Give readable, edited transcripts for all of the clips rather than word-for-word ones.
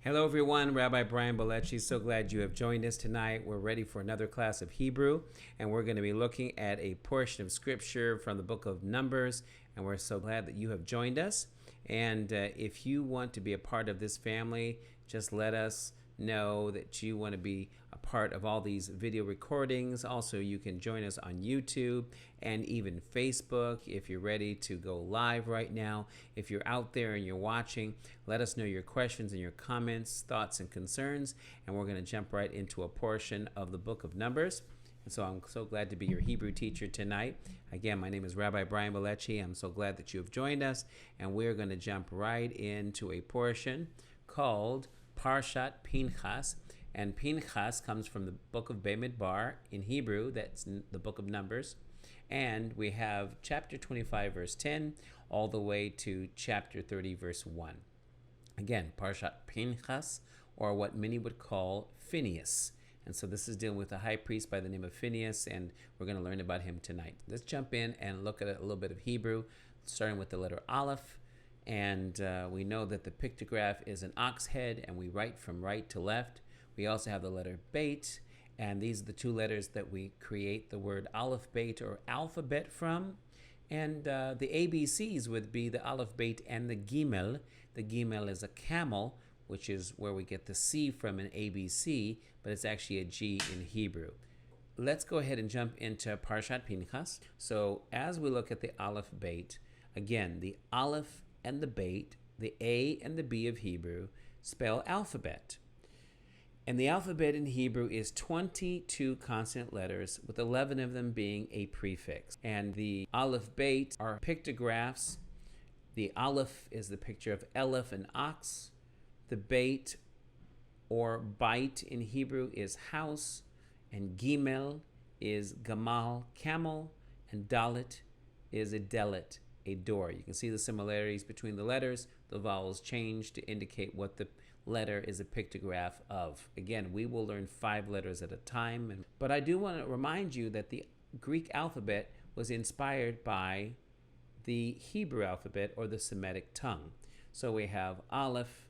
Hello everyone, Rabbi Bileci. So glad you have joined us tonight. We're ready for another class of Hebrew, and we're going to be looking at a portion of scripture from the book of Numbers, and we're so glad that you have joined us. And if you want to be a part of this family, just let us know that you want to be a part of all these video recordings. Also, you can join us on YouTube and even Facebook if you're ready to go live right now. If you're out there and you're watching, let us know your questions and your comments, thoughts, and concerns, and we're going to jump right into a portion of the book of Numbers. And so I'm so glad to be your Hebrew teacher tonight. Again, my name is Rabbi Bileci. I'm so glad that you have joined us, and we're going to jump right into a portion called Parashat Pinchas, and Pinchas comes from the book of Bamidbar in Hebrew, that's the book of Numbers, and we have chapter 25 verse 10 all the way to chapter 30 verse 1. Again, Parashat Pinchas, or what many would call Phineas, and so this is dealing with a high priest by the name of Phineas, and we're going to learn about him tonight. Let's jump in and look at a little bit of Hebrew, starting with the letter Aleph. And we know that the pictograph is an ox head, and we write from right to left. We also have the letter Beit, and these are the two letters that we create the word Aleph Beit or alphabet from. And the ABCs would be the Aleph Beit and the Gimel. The Gimel is a camel, which is where we get the C from an ABC, but it's actually a G in Hebrew. Let's go ahead and jump into Parashat Pinchas. So as we look at the Aleph Beit, again, the Aleph and the Beit, the A and the B of Hebrew, spell alphabet. And the alphabet in Hebrew is 22 consonant letters, with 11 of them being a prefix. And the Aleph Beit are pictographs. The Aleph is the picture of Aleph, an ox. The Beit, or Bait in Hebrew, is house. And Gimel is Gamal, camel. And Dalet is a delet, a door. You can see the similarities between the letters. The vowels change to indicate what the letter is a pictograph of. Again, we will learn 5 letters at a time. But I do want to remind you that the Greek alphabet was inspired by the Hebrew alphabet, or the Semitic tongue. So we have Aleph,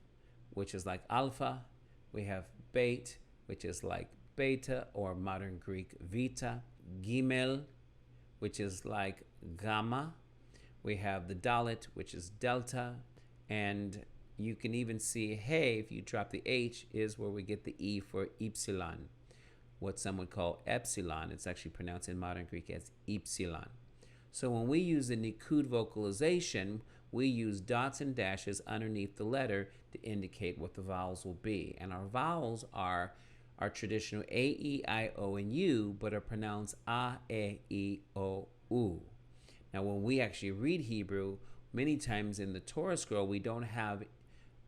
which is like Alpha. We have Beit, which is like Beta, or modern Greek Vita. Gimel, which is like Gamma. We have the Dalet, which is Delta, and you can even see Hey, if you drop the H, is where we get the E for Ypsilon, what some would call Epsilon. It's actually pronounced in modern Greek as Ypsilon. So when we use the Nikkud vocalization, we use dots and dashes underneath the letter to indicate what the vowels will be. And our vowels are our traditional A, E, I, O, and U, but are pronounced A, E, I, O, U. Now, when we actually read Hebrew, many times in the Torah scroll, we don't have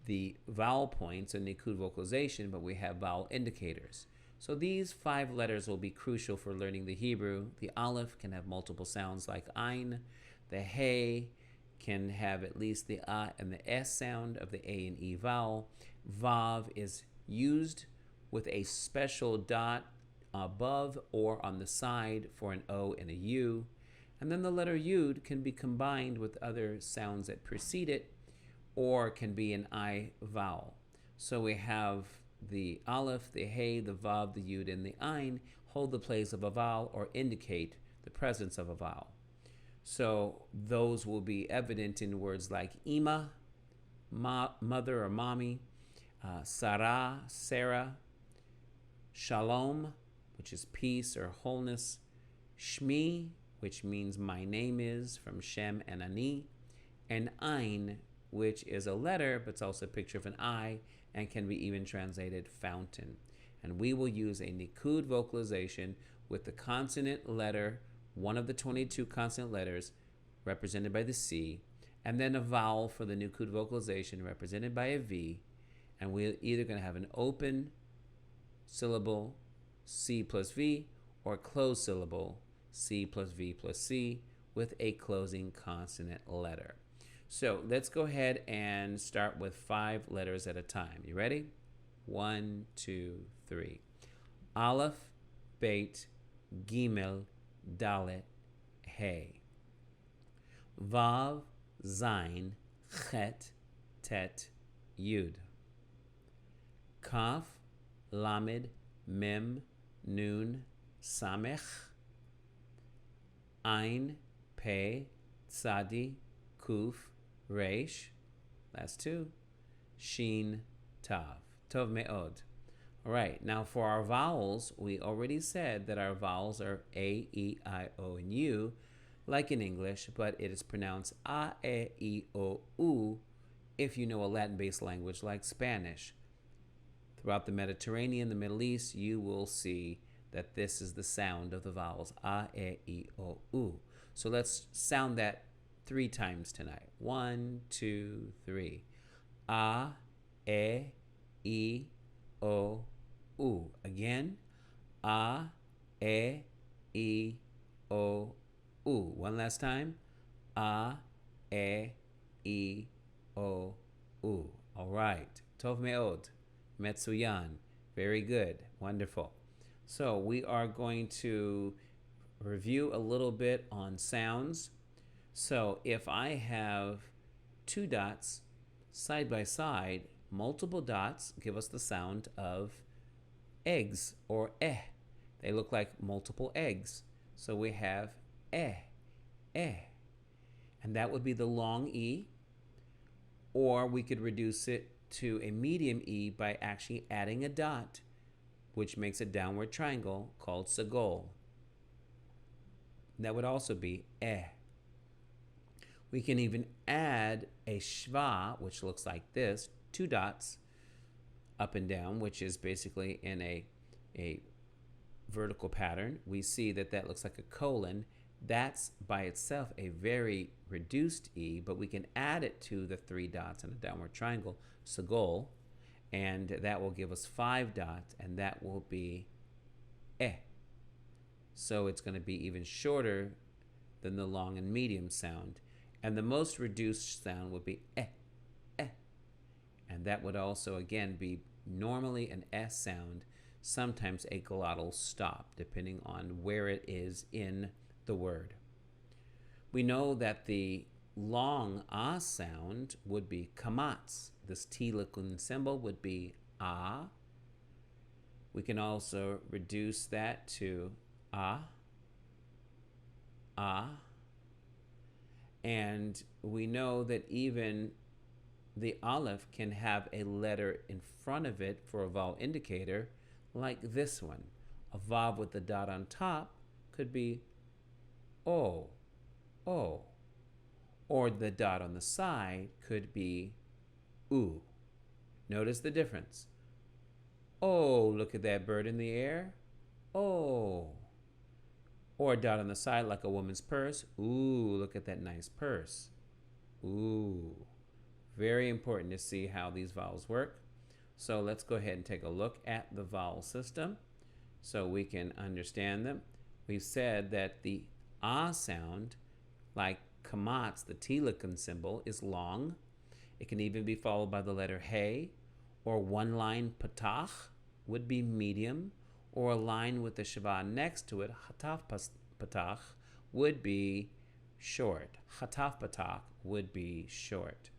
the vowel points or Nikkud vocalization, but we have vowel indicators. So these 5 letters will be crucial for learning the Hebrew. The Aleph can have multiple sounds like Ein. The Hey can have at least the A and the S sound of the A and E vowel. Vav is used with a special dot above or on the side for an O and a U. And then the letter Yud can be combined with other sounds that precede it, or can be an I vowel. So we have the Aleph, the Hey, the Vav, the Yud, and the Ein hold the place of a vowel or indicate the presence of a vowel. So those will be evident in words like Ima, mother or mommy, Sarah, Sarah, Shalom, which is peace or wholeness, Shmi, which means my name is, from Shem and Ani, and Ein, which is a letter, but it's also a picture of an eye, and can be even translated fountain. And we will use a Nikkud vocalization with the consonant letter, one of the 22 consonant letters, represented by the C, and then a vowel for the Nikkud vocalization, represented by a V, and we're either going to have an open syllable, C plus V, or closed syllable, C plus V plus C, with a closing consonant letter. So let's go ahead and start with 5 letters at a time. You ready? 1, 2, 3. Aleph, Beit, Gimel, Dalet, Hey. Vav, Zayin, Chet, Tet, Yud. Khaf, Lamed, Mem, Nun, Samech, Ein, Peh, Tzaddi, Kuf, Resh. Last two. Shin, Tav. Tov me'od. All right, now for our vowels, we already said that our vowels are A, E, I, O, and U, like in English, but it is pronounced A, E, I, O, U if you know a Latin-based language like Spanish. Throughout the Mediterranean, the Middle East, you will see that this is the sound of the vowels A, I, O, U. So let's sound that 3 times tonight. 1, 2, 3. A, I, O, U. Again. A, I, O, U. One last time. A, I, O, U. All right. Tov me'od. Metsuyan. Very good. Wonderful. So we are going to review a little bit on sounds. So if I have 2 dots side by side, multiple dots give us the sound of eggs or eh. They look like multiple eggs. So we have eh, eh. And that would be the long E. Or we could reduce it to a medium E by actually adding a dot, which makes a downward triangle called sagol. That would also be eh. We can even add a shva, which looks like this, 2 dots up and down, which is basically in a vertical pattern. We see that that looks like a colon. That's by itself a very reduced E, but we can add it to the 3 dots in a downward triangle, sagol, and that will give us 5 dots, and that will be eh. So it's going to be even shorter than the long and medium sound. And the most reduced sound would be eh, eh. And that would also, again, be normally an S sound, sometimes a glottal stop, depending on where it is in the word. We know that the long ah sound would be kamatz. This tilakun symbol would be ah. We can also reduce that to ah, ah. And we know that even the aleph can have a letter in front of it for a vowel indicator, like this one. A vav with the dot on top could be o, o. Or the dot on the side could be u. Notice the difference. Oh, look at that bird in the air. Oh. Or a dot on the side like a woman's purse. Ooh, look at that nice purse. Ooh. Very important to see how these vowels work. So let's go ahead and take a look at the vowel system so we can understand them. We've said that the ah sound, like kamatz, the tilakun symbol, is long. It can even be followed by the letter hey, or one line patach would be medium, or a line with the shava next to it, hataf patach, would be short. Hataf patach would be short.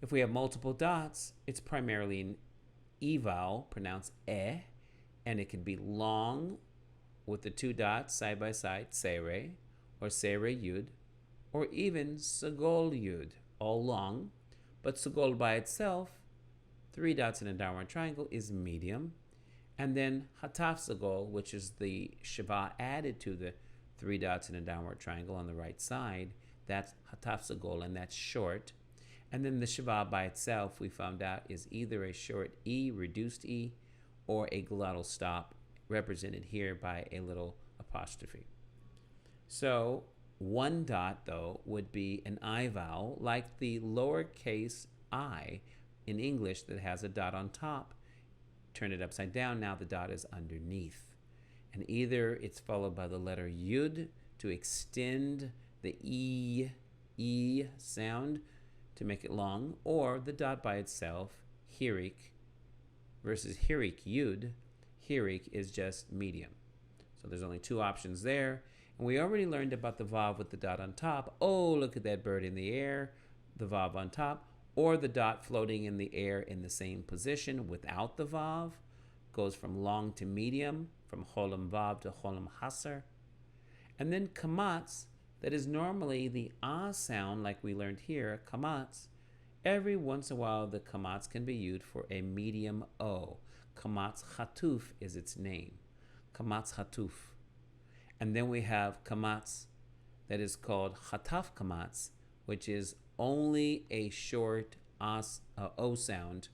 If we have multiple dots, it's primarily an E vowel, pronounced eh, and it can be long with the 2 dots side by side, sere, or sere yud, or even sagol yud, all long, but sagol by itself, 3 dots in a downward triangle, is medium. And then hataf sagol, which is the shava added to the 3 dots in a downward triangle on the right side, that's hataf sagol, and that's short. And then the shava by itself, we found out, is either a short E, reduced E, or a glottal stop, represented here by a little apostrophe. So 1 dot, though, would be an I vowel, like the lowercase I in English that has a dot on top. Turn it upside down, now the dot is underneath. And either it's followed by the letter yud to extend the E sound to make it long, or the dot by itself, hirik, versus hirik yud. Hirik is just medium. So there's only 2 options there. And we already learned about the vav with the dot on top. Oh, look at that bird in the air. The vav on top. or the dot floating in the air in the same position without the vav, goes from long to medium, from cholam vav to cholam hasar. And then kamatz, that is normally the ah sound like we learned here, kamatz. Every once in a while, the kamatz can be used for a medium O. Kamatz chatuf is its name. Kamatz chatuf. And then we have kamatz that is called chataf kamatz, which is only a short O sound.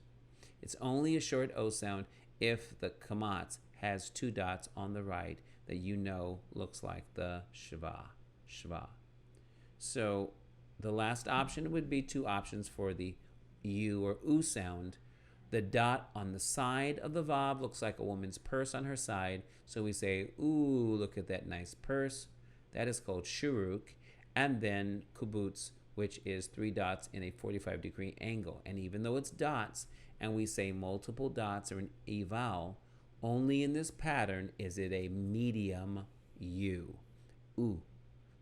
It's only a short O sound if the kamatz has two dots on the right that you know looks like the shva. So the last option would be two options for the U or U sound. The dot on the side of the vav looks like a woman's purse on her side. So we say, ooh, look at that nice purse. That is called shuruk. And then kubutz, which is three dots in a 45-degree angle. And even though it's dots, and we say multiple dots are an E vowel, only in this pattern is it a medium U. U.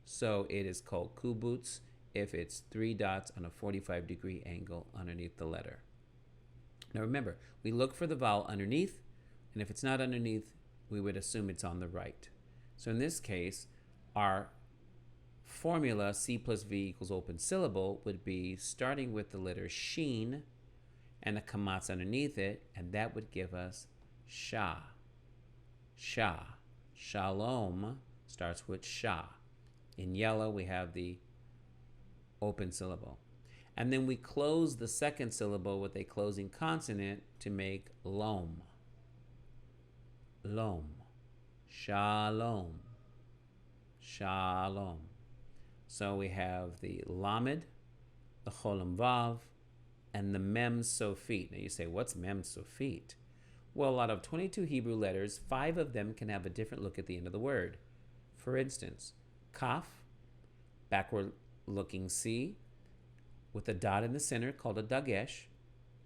So it is called kubutz if it's three dots on a 45-degree angle underneath the letter. Now remember, we look for the vowel underneath, and if it's not underneath, we would assume it's on the right. So in this case, our formula C plus V equals open syllable would be starting with the letter sheen and a kamatz underneath it, and that would give us sha. Sha. Shalom starts with sha. In yellow, we have the open syllable. And then we close the second syllable with a closing consonant to make lom. Lom. Shalom. Shalom. So we have the lamed, the cholam vav, and the Mem Sofit. Now you say, what's Mem Sofit? Well, out of 22 Hebrew letters, 5 of them can have a different look at the end of the word. For instance, Khaf, backward looking C, with a dot in the center called a dagesh,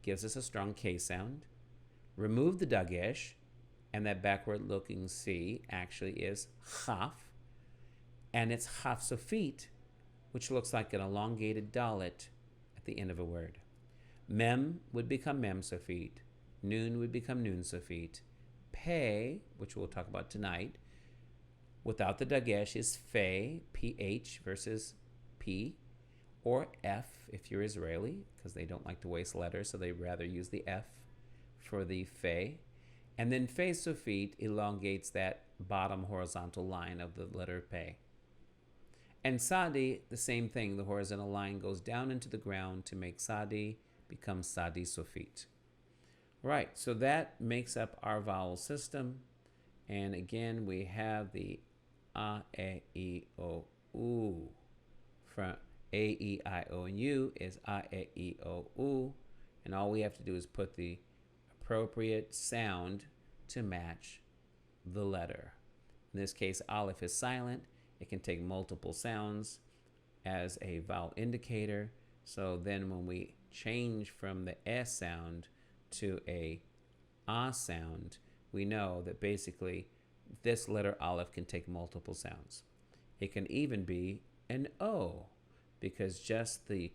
gives us a strong K sound. Remove the dagesh, and that backward looking C actually is Khaf, and it's Feh Sofit, which looks like an elongated dalet at the end of a word. Mem would become Mem Sofit. Nun would become Nun Sofit. Pheh, which we'll talk about tonight, without the dagesh is Pheh, PH versus P, or F if you're Israeli, because they don't like to waste letters, so they rather use the F for the Pheh. And then Feh Sofit elongates that bottom horizontal line of the letter Pheh. And Tzaddi, the same thing. The horizontal line goes down into the ground to make Tzaddi become Tzaddi Sofit. Right, so that makes up our vowel system. And again, we have the A, E, I, O, U. From A, E, I, O, and U is A, E, O, U. And all we have to do is put the appropriate sound to match the letter. In this case, Aleph is silent. It can take multiple sounds as a vowel indicator. So then when we change from the S sound to a A sound, we know that basically this letter Aleph can take multiple sounds. It can even be an O, because just the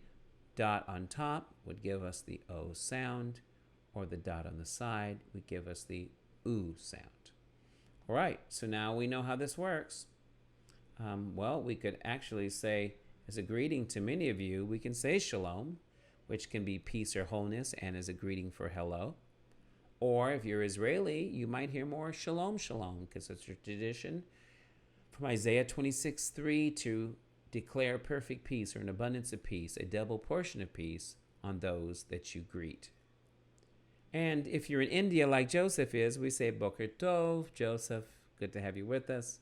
dot on top would give us the O sound, or the dot on the side would give us the U sound. All right, so now we know how this works. Well, we could actually say, as a greeting to many of you, we can say shalom, which can be peace or wholeness, and as a greeting for hello. Or if you're Israeli, you might hear more shalom, shalom, because it's a tradition from Isaiah 26:3 to declare perfect peace or an abundance of peace, a double portion of peace on those that you greet. And if you're in India like Joseph is, we say Boker Tov, Joseph, good to have you with us.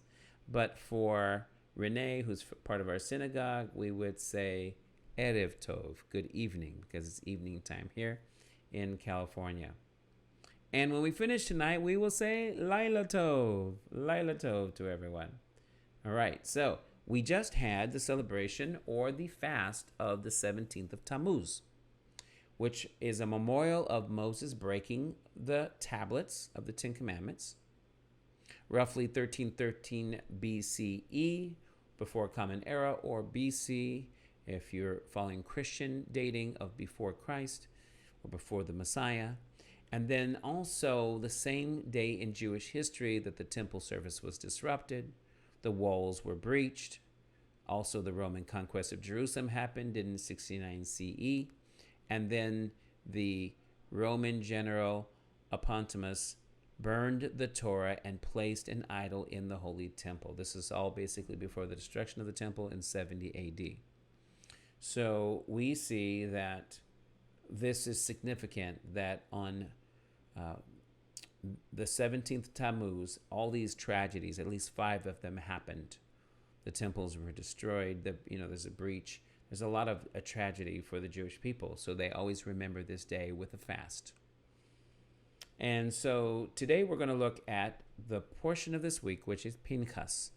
But for Renee, who's part of our synagogue, we would say Erev Tov, good evening, because it's evening time here in California. And when we finish tonight, we will say Laila Tov to everyone. All right, so we just had the celebration or the fast of the 17th of Tammuz, which is a memorial of Moses breaking the tablets of the Ten Commandments, roughly 1313 BCE, before Common Era, or BC if you're following Christian dating of before Christ or before the Messiah. And then also the same day in Jewish history that the temple service was disrupted, the walls were breached. Also, the Roman conquest of Jerusalem happened in 69 CE. And then the Roman general Epontimus burned the Torah and placed an idol in the Holy Temple. This is all basically before the destruction of the temple in 70 AD. So we see that this is significant, that on the 17th Tammuz, all these tragedies, at least 5 of them happened. The temples were destroyed. There's a breach. There's a lot of a tragedy for the Jewish people. So they always remember this day with a fast. And so today we're going to look at the portion of this week, which is Pinchas.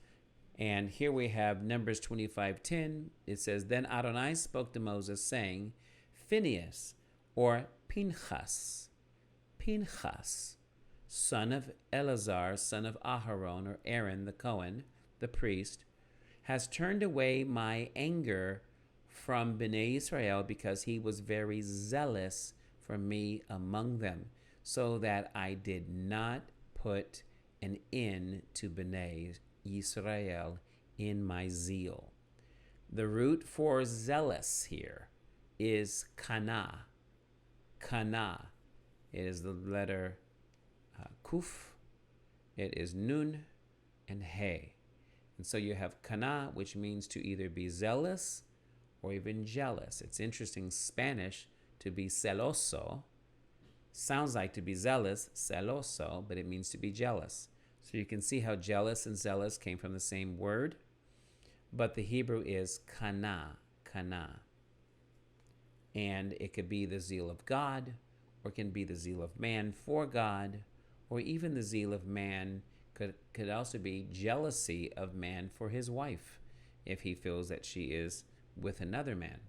And here we have Numbers 25:10. It says, "Then Adonai spoke to Moses, saying, Phinehas, or Pinchas, son of Eleazar, son of Aharon, or Aaron the Cohen, the priest, has turned away my anger from Bnei Israel because he was very zealous for me among them, so that I did not put an end to Bnei Israel in my zeal." The root for zealous here is kana. Kana. It is the letter Kuf. It is Nun and He. And so you have kana, which means to either be zealous or even jealous. It's interesting, Spanish, to be celoso sounds like to be zealous, celoso, but it means to be jealous. So you can see how jealous and zealous came from the same word, but the Hebrew is kana. And it could be the zeal of God, or it can be the zeal of man for God, or even the zeal of man could also be jealousy of man for his wife, if he feels that she is with another man.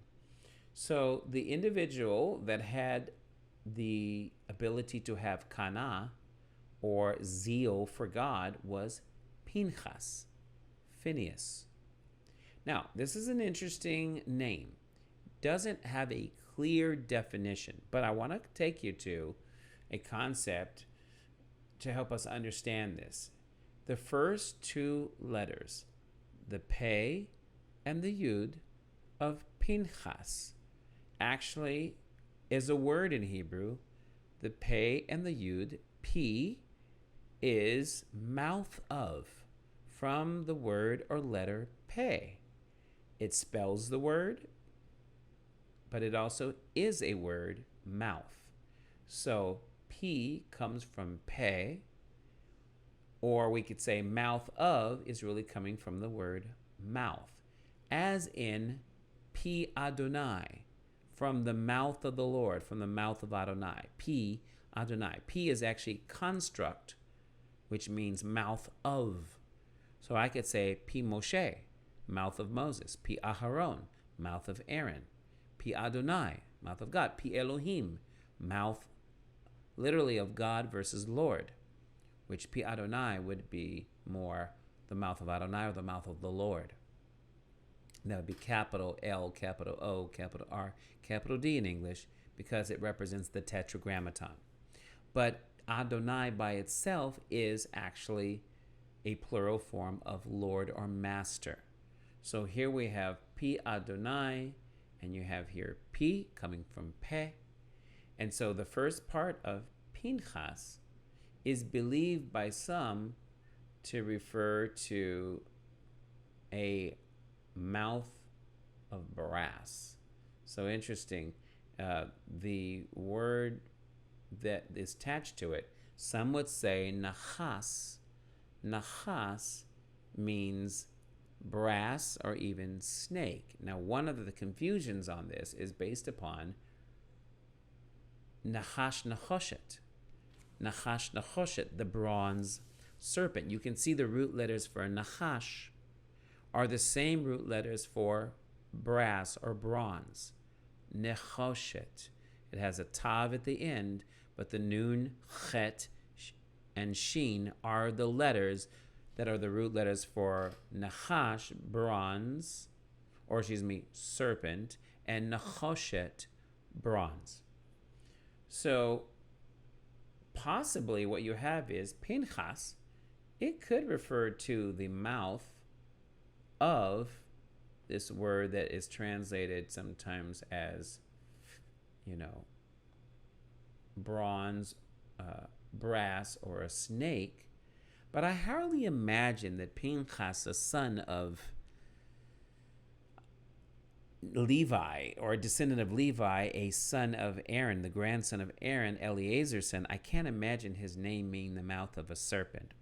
So the individual that had the ability to have kana, or zeal for God, was Pinchas, Phinehas. Now, this is an interesting name. Doesn't have a clear definition, but I want to take you to a concept to help us understand this. The first 2 letters, the Pheh and the Yud of Pinchas, actually is a word in Hebrew. The Pheh and the Yud, P, is mouth of, from the word or letter Pheh. It spells the word, but it also is a word, mouth. So P comes from Pheh, or we could say mouth of is really coming from the word mouth, as in P Adonai, from the mouth of the Lord, from the mouth of Adonai. P Adonai. P is actually construct, which means mouth of. So I could say P Moshe, mouth of Moses. P Aharon, mouth of Aaron. P Adonai, mouth of God. P Elohim, mouth literally of God versus Lord, which P Adonai would be more the mouth of Adonai or the mouth of the Lord. That would be capital L, capital O, capital R, capital D in English, because it represents the tetragrammaton. But Adonai by itself is actually a plural form of Lord or Master. So here we have P Adonai, and you have here P coming from Pheh. And so the first part of Pinchas is believed by some to refer to a mouth of brass. So interesting. The word that is attached to it, some would say nachas. Nachas means brass or even snake. Now, one of the confusions on this is based upon Nachash Nechoshet. Nachash Nechoshet, the bronze serpent. You can see the root letters for Nachash are the same root letters for brass or bronze. Nechoshet. It has a tav at the end, but the nun, chet, and shin are the letters that are the root letters for Nachash, bronze, serpent, and Nechoshet, bronze. So possibly what you have is Pinchas. It could refer to the mouth of this word that is translated sometimes as, bronze, brass, or a snake. But I hardly imagine that Pinchas, a son of Levi, or a descendant of Levi, a son of Aaron, the grandson of Aaron, Eleazar's son, I can't imagine his name meaning the mouth of a serpent.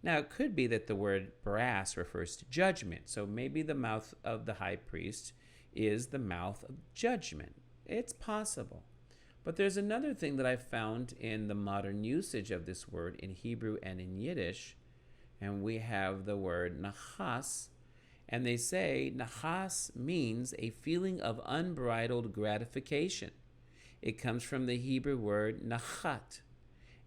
Now, it could be that the word brass refers to judgment. So maybe the mouth of the high priest is the mouth of judgment. It's possible. But there's another thing that I found in the modern usage of this word in Hebrew and in Yiddish. And we have the word nachas. And they say nachas means a feeling of unbridled gratification. It comes from the Hebrew word nachat,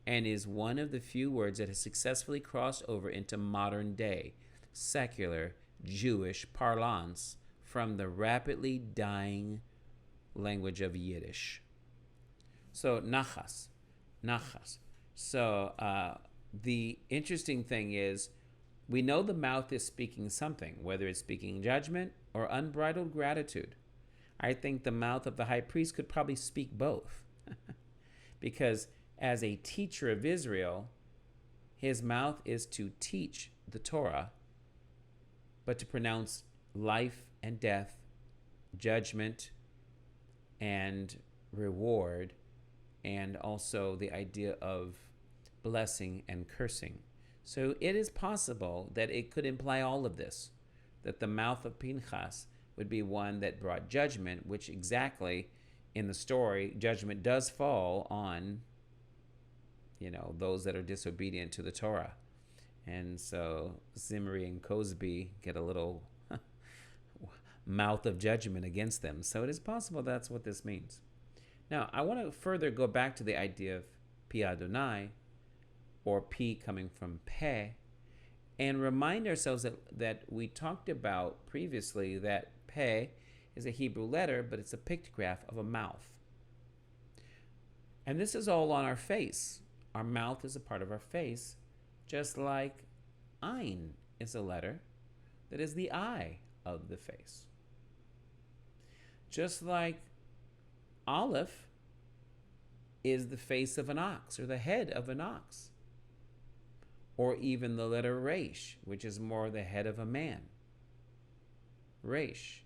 and is one of the few words that has successfully crossed over into modern day, secular Jewish parlance from the rapidly dying language of Yiddish. So, nachas. So, the interesting thing is, we know the mouth is speaking something, whether it's speaking judgment or unbridled gratitude. I think the mouth of the high priest could probably speak both. Because as a teacher of Israel, his mouth is to teach the Torah, but to pronounce life and death, judgment and reward, and also the idea of blessing and cursing. So it is possible that it could imply all of this, that the mouth of Pinchas would be one that brought judgment, which exactly in the story, judgment does fall on those that are disobedient to the Torah. And so Zimri and Cosby get a little mouth of judgment against them. So it is possible that's what this means. Now, I want to further go back to the idea of Pi Adonai, or P coming from Pheh, and remind ourselves that we talked about previously that Pheh is a Hebrew letter, but it's a pictograph of a mouth. And this is all on our face. Our mouth is a part of our face, just like Ein is a letter that is the eye of the face. Just like Aleph is the face of an ox, or the head of an ox. Or even the letter Resh, which is more the head of a man. Resh.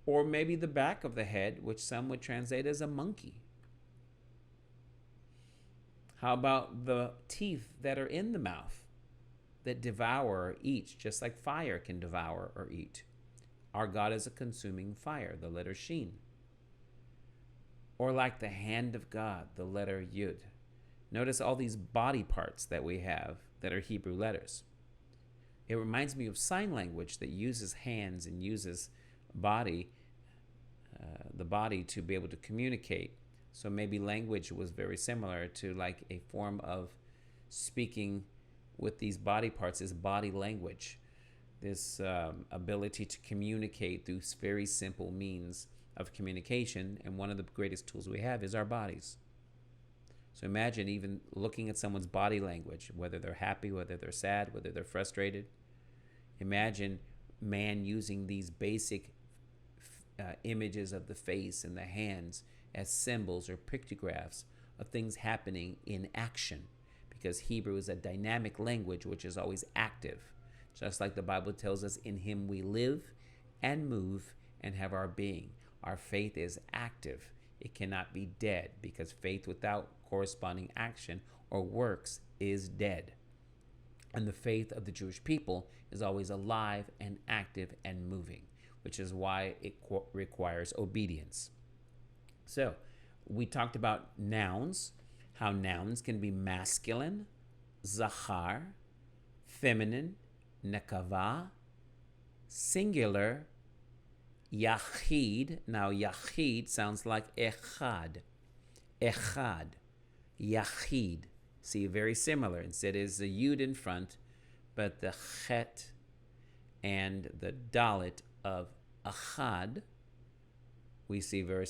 Or maybe the back of the head, which some would translate as a monkey. How about the teeth that are in the mouth that devour or eat, just like fire can devour or eat? Our God is a consuming fire, the letter Shin. Or like the hand of God, the letter Yud. Notice all these body parts that we have that are Hebrew letters. It reminds me of sign language that uses hands and uses the body to be able to communicate. So maybe language was very similar to like a form of speaking with these body parts, is body language. This ability to communicate through very simple means of communication. And one of the greatest tools we have is our bodies. So imagine even looking at someone's body language, whether they're happy, whether they're sad, whether they're frustrated. Imagine man using these basic images of the face and the hands as symbols or pictographs of things happening in action, because Hebrew is a dynamic language which is always active. Just like the Bible tells us, in him we live and move and have our being. Our faith is active. It cannot be dead, because faith without corresponding action or works is dead. And the faith of the Jewish people is always alive and active and moving, which is why it requires obedience. So we talked about nouns, how nouns can be masculine, zachar, feminine, nekava, singular, yachid. Now yachid sounds like echad. Echad. Yachid. See, very similar. Instead is the yud in front, but the chet and the dalet of achad, we see a very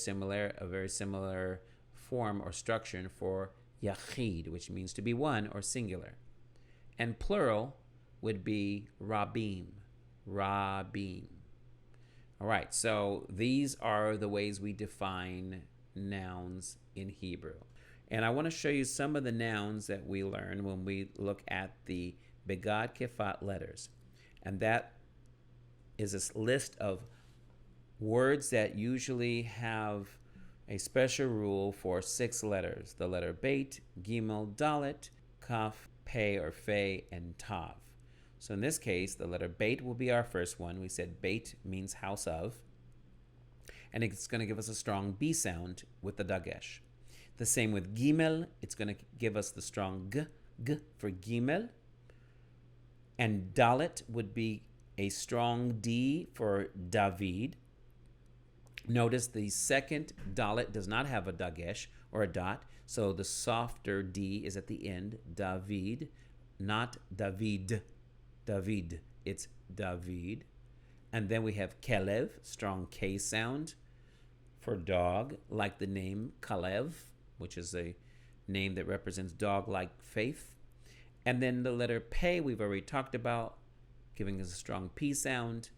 similar form or structure for yachid, which means to be one or singular. And plural would be rabim. Rabim. All right, so these are the ways we define nouns in Hebrew. And I want to show you some of the nouns that we learn when we look at the Begad Kefat letters. And that is a list of words that usually have a special rule for 6 letters. The letter Beit, Gimel, Dalet, Khaf, Pheh or Pheh, and Tav. So in this case, the letter Beit will be our first one. We said Beit means house of. And it's going to give us a strong B sound with the Dagesh. The same with Gimel. It's going to give us the strong G for Gimel. And Dalet would be a strong D for David. Notice the second Dalet does not have a Dagesh or a dot, so the softer D is at the end, David, not David. David, it's David. And then we have Kelev, strong K sound for dog, like the name Kalev, which is a name that represents dog-like faith. And then the letter Pheh, we've already talked about, giving us a strong P sound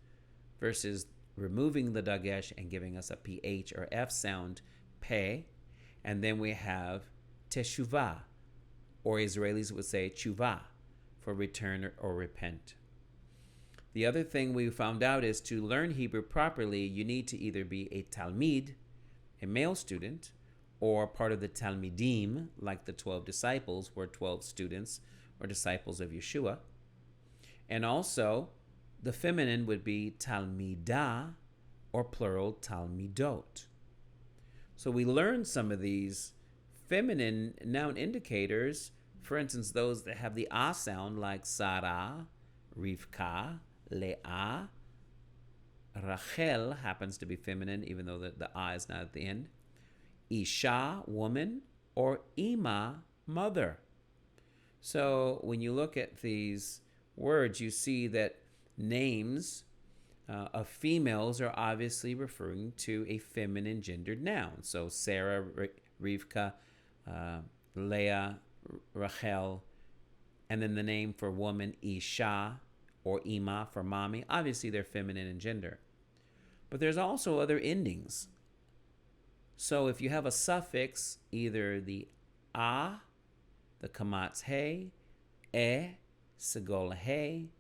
versus removing the Dagesh and giving us a PH or F sound, Pheh. And then we have Teshuvah, or Israelis would say Tshuva, for return or repent. The other thing we found out is to learn Hebrew properly, you need to either be a Talmid, a male student, or part of the Talmidim, like the 12 disciples were 12 students or disciples of Yeshua. And also, the feminine would be Talmidah, or plural Talmidot. So we learned some of these feminine noun indicators, for instance, those that have the ah sound, like Sarah, Rivka, Leah. Rachel happens to be feminine, even though the ah is not at the end. Isha, woman, or Ima, mother. So when you look at these words, you see that names of females are obviously referring to a feminine gendered noun. So Sarah, Rivka, Leah, Rachel, and then the name for woman, Isha, or Ima for mommy. Obviously, they're feminine in gender. But there's also other endings. So if you have a suffix, either the a, the kamatz he, segol he,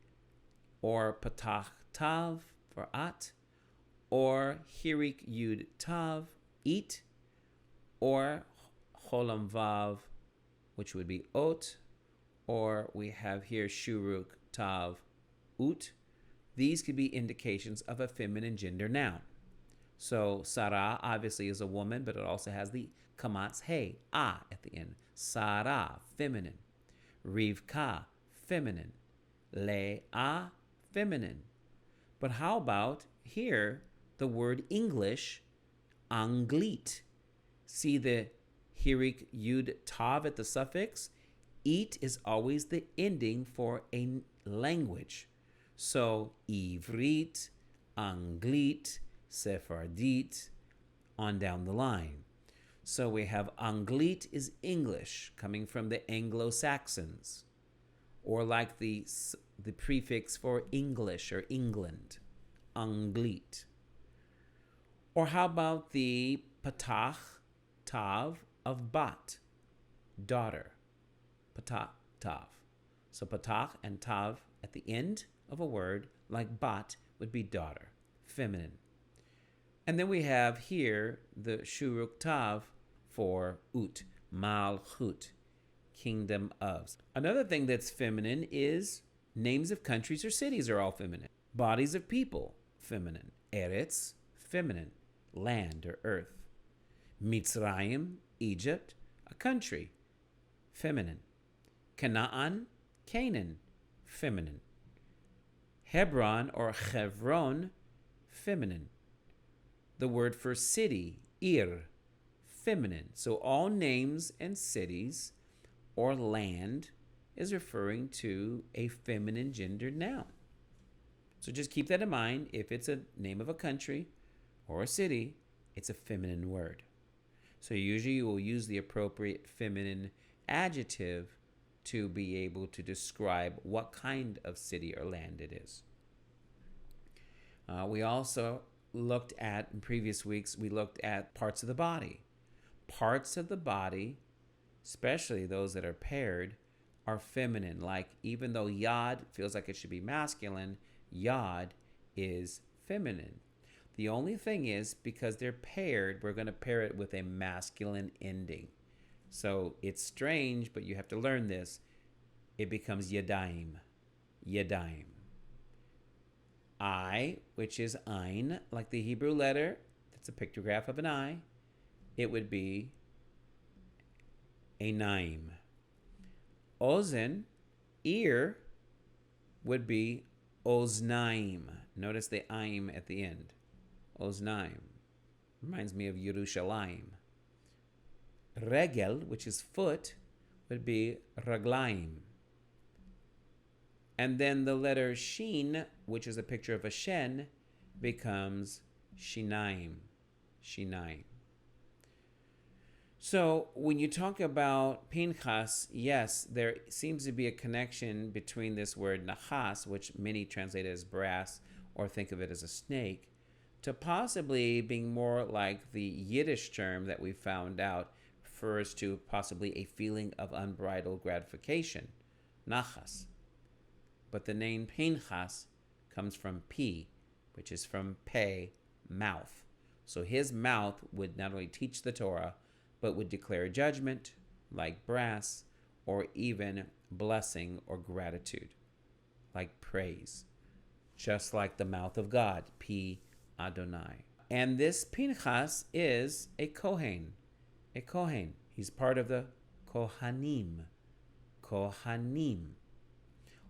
or patach tav for at, or hirik yud tav, eat, or cholam vav, which would be ot, or we have here shuruk tav, ut. These could be indications of a feminine gender noun. So Sarah obviously is a woman, but it also has the kamatz he, a at the end. Sarah, feminine. Rivka, feminine. Leah, feminine. But how about here the word English, anglit? See the hirik yud tav at the suffix? Eat is always the ending for a language. So Ivrit, Anglit, Sephardit, on down the line. So we have Anglit is English, coming from the Anglo-Saxons, or like the prefix for English or England, Anglit. Or how about the patach tav of bat, daughter, patach tav. So patach and tav at the end of a word, like bat, would be daughter, feminine. And then we have here the shuruk tav for ut, malchut, kingdom of. Another thing that's feminine is names of countries or cities are all feminine. Bodies of people, feminine. Eretz, feminine. Land or earth. Mitzrayim, Egypt, a country, feminine. Canaan, Canaan, feminine. Hebron or Chevron, feminine. The word for city, Ir, feminine. So all names and cities or land is referring to a feminine gendered noun. So just keep that in mind. If it's a name of a country or a city, it's a feminine word. So usually you will use the appropriate feminine adjective to be able to describe what kind of city or land it is. We also looked at, in previous weeks, we looked at parts of the body. Parts of the body, especially those that are paired, are feminine. Like, even though yad feels like it should be masculine, yad is feminine. The only thing is, because they're paired, we're going to pair it with a masculine ending. So it's strange, but you have to learn this. It becomes yadayim. Yadayim. I, which is ein, like the Hebrew letter, that's a pictograph of an I, it would be einaim. Ozen, ear, would be oznaim. Notice the aim at the end. Oznaim. Reminds me of Yerushalayim. Regel, which is foot, would be raglaim. And then the letter shin, which is a picture of a shen, becomes shinaim. Shinaim. So when you talk about Pinchas, yes, there seems to be a connection between this word nachas, which many translate as brass or think of it as a snake, to possibly being more like the Yiddish term that we found out refers to possibly a feeling of unbridled gratification, nachas. But the name Pinchas comes from P, which is from Pheh, mouth. So his mouth would not only teach the Torah, but would declare judgment, like brass, or even blessing or gratitude, like praise, just like the mouth of God, P Adonai. And this Pinchas is a Kohen. A Kohen. He's part of the Kohanim. Kohanim.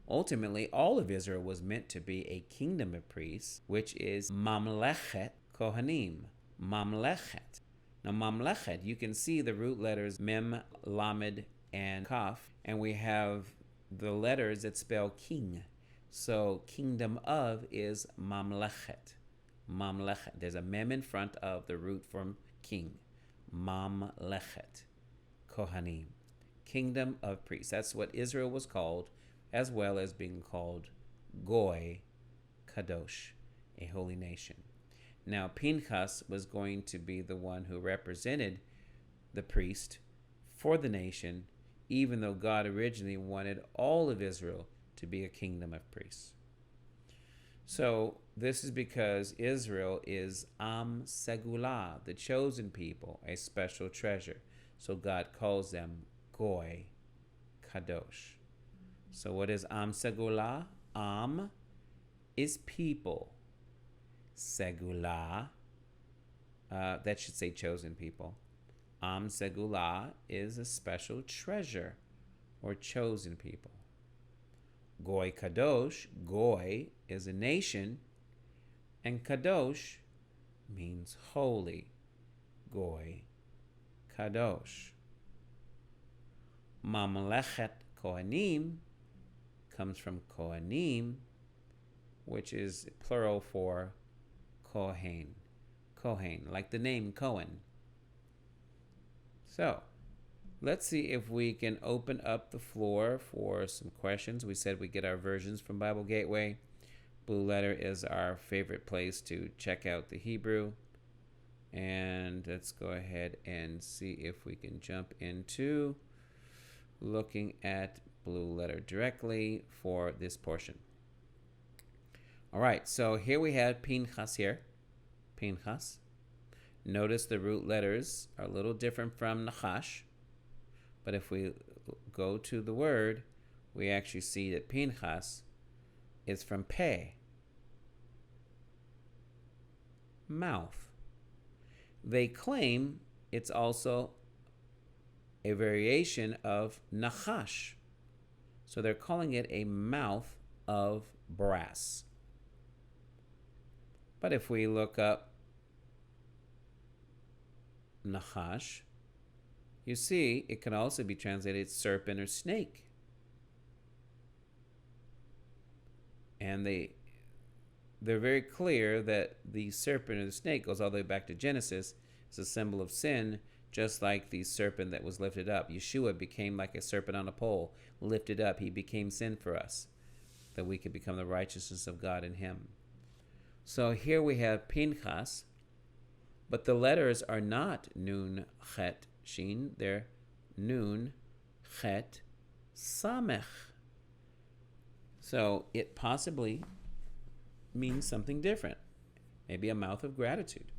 Ultimately, all of Israel was meant to be a kingdom of priests, which is Mamlechet Kohanim. Mamlechet. Now, Mamlechet, you can see the root letters Mem, Lamed, and Khaf, and we have the letters that spell king. So, kingdom of is Mamlechet. Mamlechet. There's a mem in front of the root from king. Mamlechet. Kohanim. Kingdom of priests. That's what Israel was called, as well as being called Goy Kadosh, a holy nation. Now, Pinchas was going to be the one who represented the priest for the nation, even though God originally wanted all of Israel to be a kingdom of priests. So, this is because Israel is Am Segulah, the chosen people, a special treasure. So God calls them Goy Kadosh. So what is Am Segulah? Am is people. Segulah, that should say chosen people. Am Segulah is a special treasure or chosen people. Goy Kadosh, Goy is a nation, and Kadosh means holy. Goy Kadosh. Mamlechet Kohanim comes from Kohanim, which is plural for Kohen. Kohen, like the name Cohen. So, let's see if we can open up the floor for some questions. We said we get our versions from Bible Gateway. Blue Letter is our favorite place to check out the Hebrew. And let's go ahead and see if we can jump into looking at Blue Letter directly for this portion. All right, so here we have Pinchas here. Pinchas. Notice the root letters are a little different from Nachash. But if we go to the word, we actually see that Pinchas is from Pheh, mouth. They claim it's also a variation of Nachash. So they're calling it a mouth of brass. But if we look up Nachash, you see it can also be translated serpent or snake. And they're very clear that the serpent or the snake goes all the way back to Genesis. It's a symbol of sin, just like the serpent that was lifted up. Yeshua became like a serpent on a pole, lifted up. He became sin for us, that we could become the righteousness of God in him. So here we have Pinchas, but the letters are not Nun, Chet, Shin. They're Nun, Chet, Samech. So it possibly means something different. Maybe a mouth of gratitude.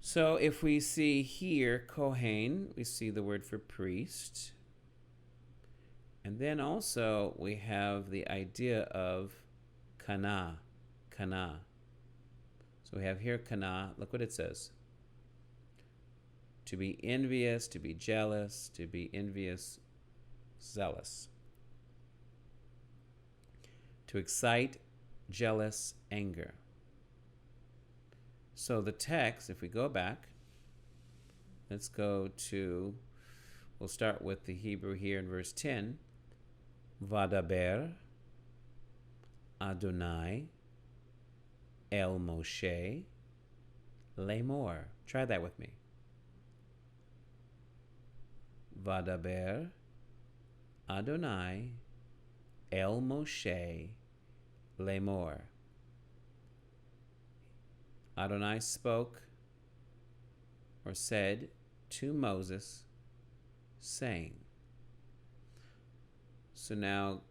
So if we see here Kohen, we see the word for priest. And then also we have the idea of kana. So we have here kana. Look what it says. To be envious, to be jealous, to be envious, zealous. To excite, jealous, anger. So the text, if we go back, let's go to, we'll start with the Hebrew here in verse 10. Vadaber Adonai El Moshe Lemor. Try that with me. Vadaber Adonai El Moshe Lemor. Adonai spoke or said to Moses, saying. So now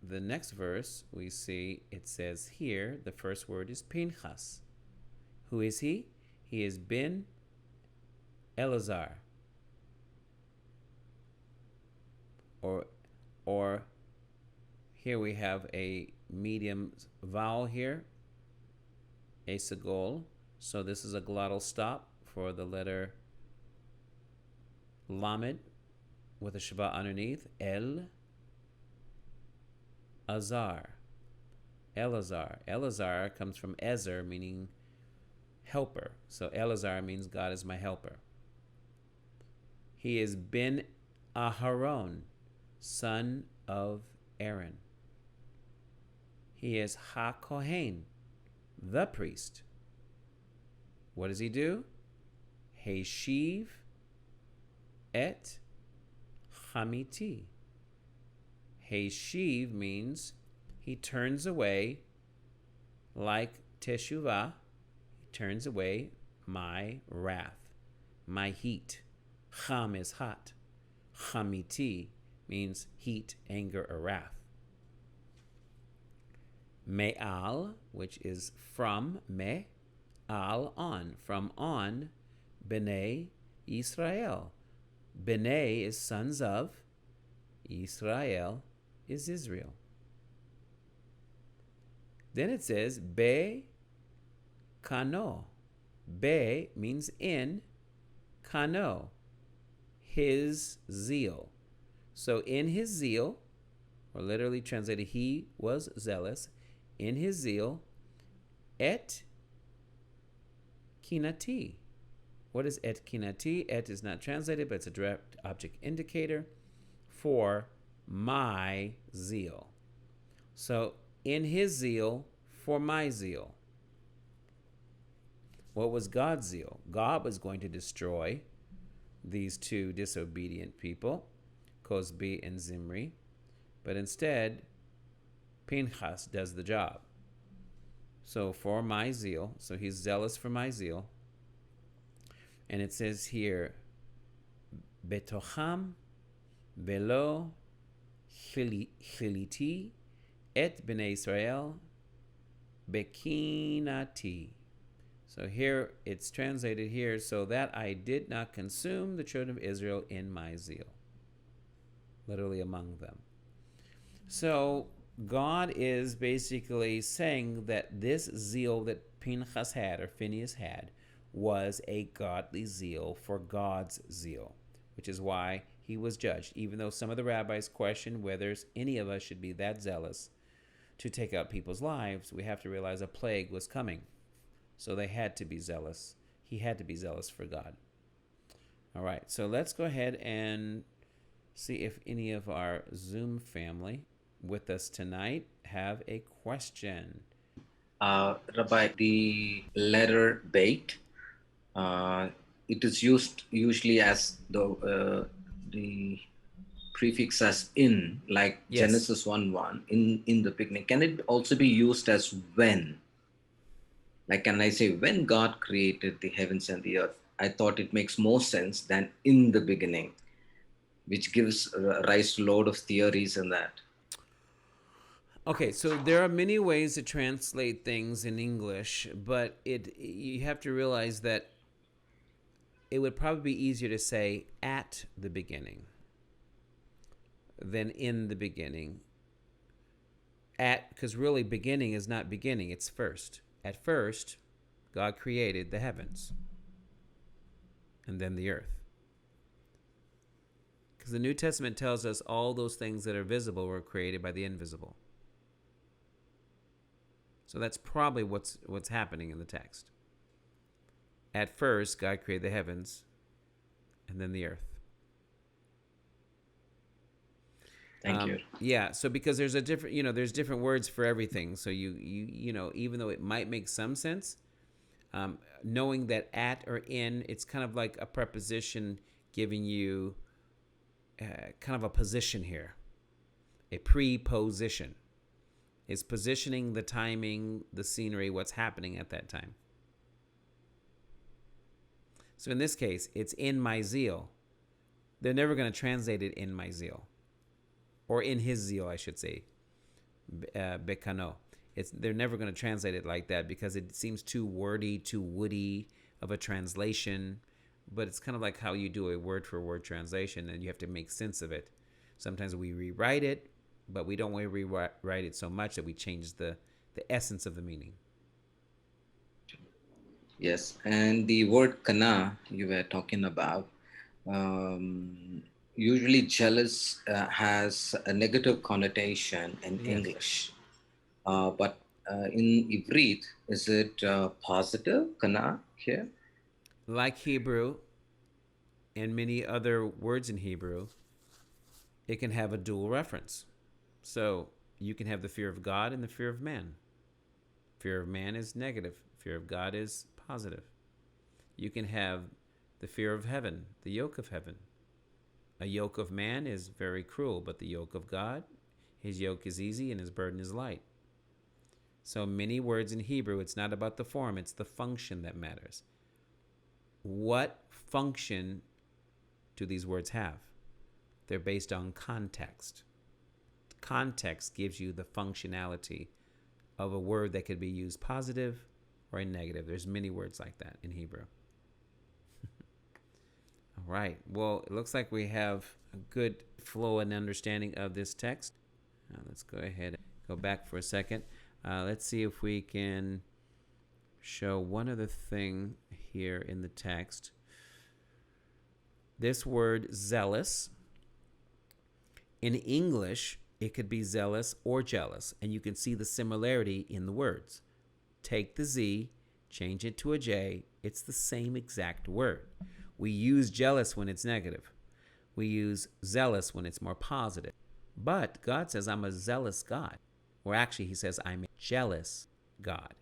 the next verse we see, it says here, the first word is Pinchas. Who is he? He is Ben Elazar. Or here we have a medium vowel here, a sagol. So this is a glottal stop for the letter lamed with a shava underneath. El Azar. Elazar. Elazar comes from Ezer, meaning helper. So Elazar means God is my helper. He is Ben Aharon, son of Aaron. He is Ha-Kohen, the priest. What does he do? Heshiv et Hamiti. Heshiv means he turns away, like Teshuvah, he turns away my wrath, my heat. Cham is hot. Hamiti means heat, anger, or wrath. Me'al, which is from, me-al, on, from on, B'nai Israel. B'nai is sons of, Israel is Israel. Then it says, Be Kano. Be means in, Kano, his zeal. So in his zeal, or literally translated, he was zealous. In his zeal, et kinati. What is et kinati? Et is not translated, but it's a direct object indicator for my zeal. So in his zeal, for my zeal. What was God's zeal? God was going to destroy these two disobedient people, Cosbi and Zimri, but instead, Pinchas does the job. So for my zeal, so he's zealous for my zeal, and it says here, Betocham velo chiliti et bnei Israel bekinati. So here it's translated here, so that I did not consume the children of Israel in my zeal. Literally among them. So God is basically saying that this zeal that Pinchas had, or Phineas had, was a godly zeal for God's zeal, which is why he was judged. Even though some of the rabbis questioned whether any of us should be that zealous to take out people's lives, we have to realize a plague was coming. So they had to be zealous. He had to be zealous for God. All right, so let's go ahead and see if any of our Zoom family with us tonight have a question. Rabbi, the letter bait, it is used usually as the prefix as in, like Yes. Genesis 1:1, in the beginning. Can it also be used as when? Like, can I say, when God created the heavens and the earth? I thought it makes more sense than in the beginning, which gives rise to a lot of theories in that. Okay, so there are many ways to translate things in English, but you have to realize that it would probably be easier to say at the beginning than in the beginning. Because really beginning is not beginning, it's first. At first, God created the heavens and then the earth. Because the New Testament tells us all those things that are visible were created by the invisible. So that's probably what's happening in the text. At first, God created the heavens and then the earth. Thank you. Yeah, so because there's a different, there's different words for everything. So even though it might make some sense, knowing that at or in, it's kind of like a preposition giving you kind of a position here, a preposition. It's positioning the timing, the scenery, what's happening at that time. So in this case, it's in my zeal. They're never going to translate it in my zeal. Or in his zeal, I should say. Bekano. They're never going to translate it like that because it seems too wordy, too woody of a translation. But it's kind of like how you do a word-for-word translation, and you have to make sense of it. Sometimes we rewrite it, but we don't want to rewrite it so much that we change the essence of the meaning. Yes, and the word kana you were talking about, usually jealous has a negative connotation in English. But in Ivrit, is it positive, kana, here? Like Hebrew and many other words in Hebrew, it can have a dual reference. So you can have the fear of God and the fear of man. Fear of man is negative. Fear of God is positive. You can have the fear of heaven, the yoke of heaven. A yoke of man is very cruel, but the yoke of God, his yoke is easy and his burden is light. So many words in Hebrew, it's not about the form, it's the function that matters. What function do these words have? They're based on context. Context gives you the functionality of a word that could be used positive or in negative. There's many words like that in Hebrew. All right. Well, it looks like we have a good flow and understanding of this text. Let's go ahead and go back for a second. Let's see if we can show one other thing here in the text. This word zealous, in English, it could be zealous or jealous, and you can see the similarity in the words. Take the Z, change it to a J, it's the same exact word. We use jealous when it's negative. We use zealous when it's more positive. But God says, I'm a zealous God. Or actually, he says, I'm a jealous God.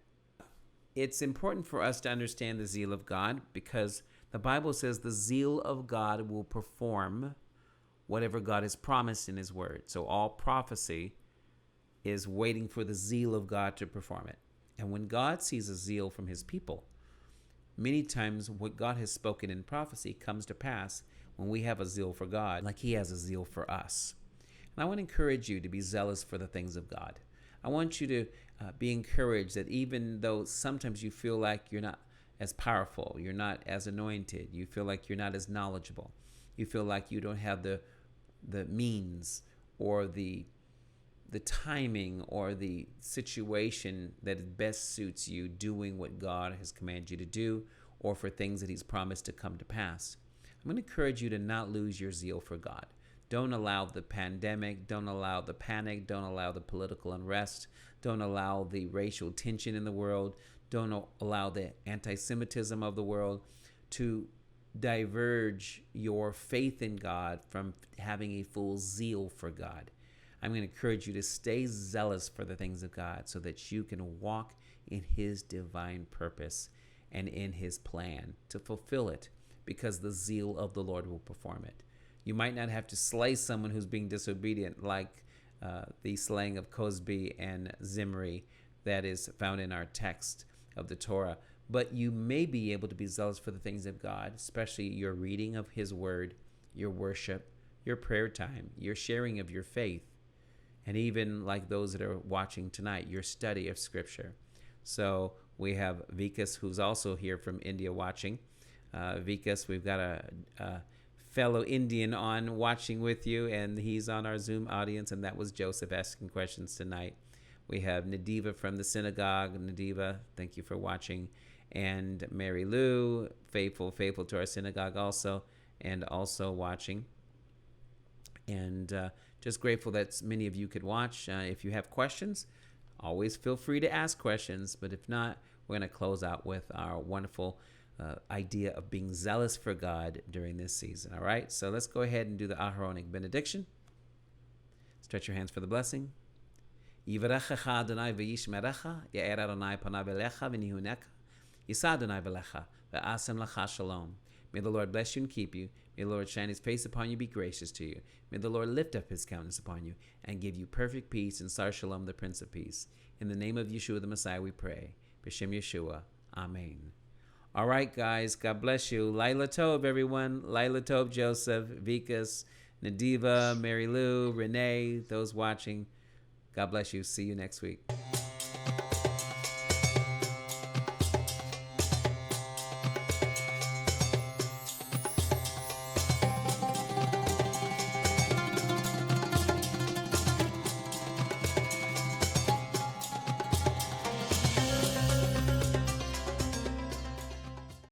It's important for us to understand the zeal of God because the Bible says the zeal of God will perform whatever God has promised in his word. So all prophecy is waiting for the zeal of God to perform it. And when God sees a zeal from his people, many times what God has spoken in prophecy comes to pass when we have a zeal for God, like he has a zeal for us. And I want to encourage you to be zealous for the things of God. I want you to be encouraged that even though sometimes you feel like you're not as powerful, you're not as anointed, you feel like you're not as knowledgeable, you feel like you don't have the means or the timing or the situation that best suits you doing what God has commanded you to do or for things that he's promised to come to pass. I'm going to encourage you to not lose your zeal for God. Don't allow the pandemic, don't allow the panic, don't allow the political unrest, don't allow the racial tension in the world, don't allow the anti-Semitism of the world to diverge your faith in God from having a full zeal for God. I'm going to encourage you to stay zealous for the things of God so that you can walk in his divine purpose and in his plan to fulfill it, because the zeal of the Lord will perform it. You might not have to slay someone who's being disobedient, like the slaying of Cosby and Zimri that is found in our text of the Torah, but you may be able to be zealous for the things of God, especially your reading of his word, your worship, your prayer time, your sharing of your faith, and even like those that are watching tonight, your study of scripture. So we have Vikas, who's also here from India watching. Vikas, we've got a fellow Indian on watching with you, and he's on our Zoom audience, and that was Joseph asking questions tonight. We have Nadiva from the synagogue. Nadiva, thank you for watching. And Mary Lou, faithful to our synagogue also, and also watching. And just grateful that many of you could watch. If you have questions, always feel free to ask questions. But if not, we're going to close out with our wonderful idea of being zealous for God during this season. All right, so let's go ahead and do the Aharonic benediction. Stretch your hands for the blessing. Yivarechecha Adonai v'yishmerecha, Ya'er Adonai panav elecha v'nihuneka, Yisa Adonai v'lecha, v'asem lecha shalom. May the Lord bless you and keep you. May the Lord shine his face upon you, be gracious to you. May the Lord lift up his countenance upon you and give you perfect peace, and Sar Shalom, the Prince of Peace. In the name of Yeshua the Messiah we pray. B'Shem Yeshua. Amen. All right, guys. God bless you. Laila Tov, everyone. Laila Tov, Joseph, Vikas, Nadiva, Mary Lou, Renee, those watching. God bless you. See you next week.